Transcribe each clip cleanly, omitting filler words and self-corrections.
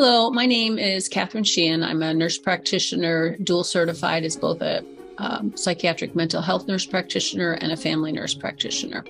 Hello, my name is Catherine Sheahan. I'm a nurse practitioner, dual certified as both a psychiatric mental health nurse practitioner and a family nurse practitioner.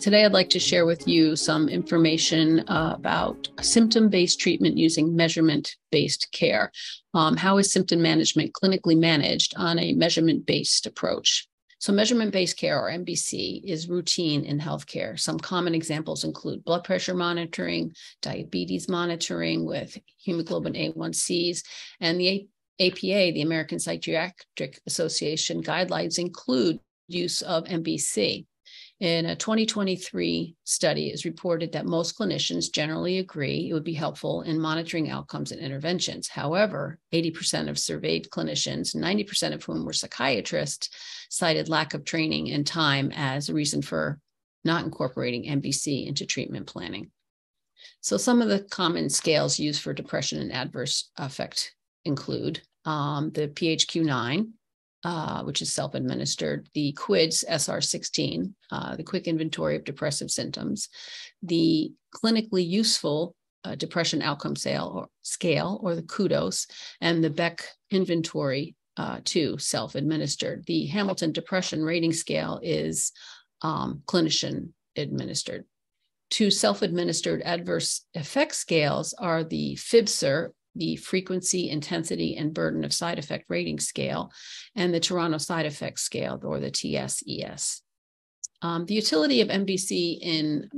Today, I'd like to share with you some information about symptom-based treatment using measurement-based care. How is symptom management clinically managed on a measurement-based approach? So measurement-based care, or MBC, is routine in healthcare. Some common examples include blood pressure monitoring, diabetes monitoring with hemoglobin A1Cs, and the APA, the American Psychiatric Association guidelines include use of MBC. In a 2023 study, it's reported that most clinicians generally agree it would be helpful in monitoring outcomes and interventions. However, 80% of surveyed clinicians, 90% of whom were psychiatrists, cited lack of training and time as a reason for not incorporating MBC into treatment planning. So some of the common scales used for depression and adverse effect include the PHQ-9, which is self-administered, the QIDS SR-16, the Quick Inventory of Depressive Symptoms, the clinically useful depression outcome scale, or the KUDOS, and the Beck Inventory 2, self-administered. The Hamilton Depression Rating Scale is clinician administered. Two self-administered adverse effect scales are the FIBSR, the Frequency, Intensity, and Burden of Side Effect Rating Scale, and the Toronto Side Effect Scale, or the TSES. The utility of MBC in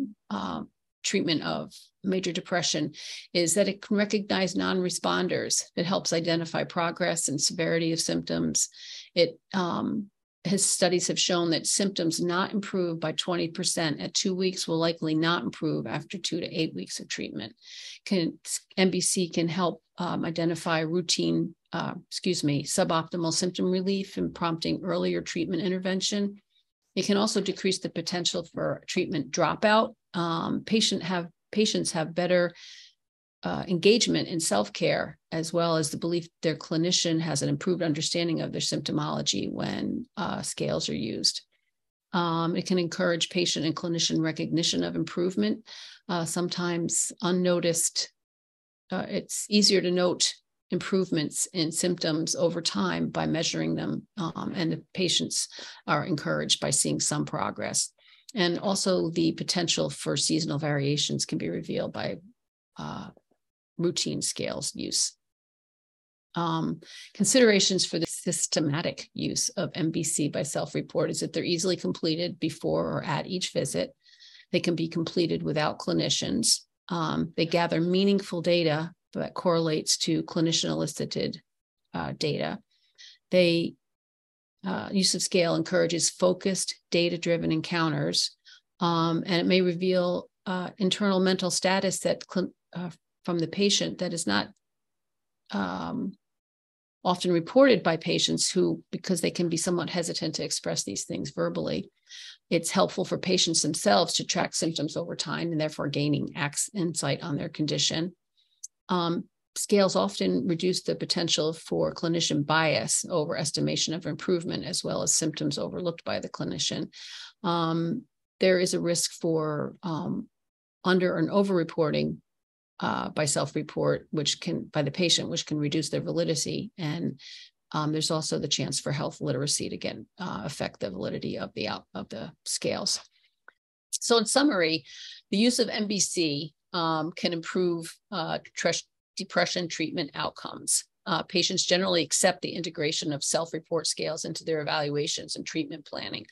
treatment of major depression is that it can recognize non-responders. It helps identify progress and severity of symptoms. His studies have shown that symptoms not improved by 20% at 2 weeks will likely not improve after 2 to 8 weeks of treatment. MBC can help identify suboptimal symptom relief and prompting earlier treatment intervention. It can also decrease the potential for treatment dropout. Patients have better engagement in self-care, as well as the belief their clinician has an improved understanding of their symptomology when scales are used. It can encourage patient and clinician recognition of improvement. Sometimes unnoticed, it's easier to note improvements in symptoms over time by measuring them, and the patients are encouraged by seeing some progress. And also the potential for seasonal variations can be revealed by routine scales use. Considerations for the systematic use of MBC by self-report is that they're easily completed before or at each visit. They can be completed without clinicians. They gather meaningful data that correlates to clinician-elicited data. Use of scale encourages focused, data-driven encounters, and it may reveal internal mental status that from the patient that is not often reported by patients because they can be somewhat hesitant to express these things verbally. It's helpful for patients themselves to track symptoms over time and therefore gaining insight on their condition. Scales often reduce the potential for clinician bias, overestimation of improvement, as well as symptoms overlooked by the clinician. There is a risk for under and over-reporting by self-report, by the patient, which can reduce their validity. And there's also the chance for health literacy to again affect the validity of the scales. So in summary, the use of MBC can improve depression treatment outcomes. Patients generally accept the integration of self-report scales into their evaluations and treatment planning.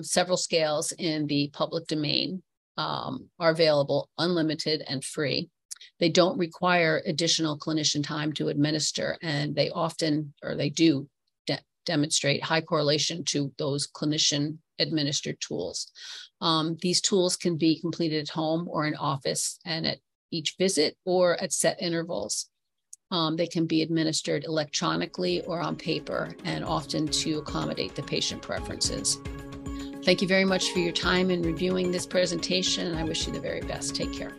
Several scales in the public domain are available, unlimited and free. They don't require additional clinician time to administer, and they do demonstrate high correlation to those clinician administered tools. These tools can be completed at home or in office and at each visit or at set intervals. They can be administered electronically or on paper, and often to accommodate the patient preferences. Thank you very much for your time in reviewing this presentation, and I wish you the very best. Take care.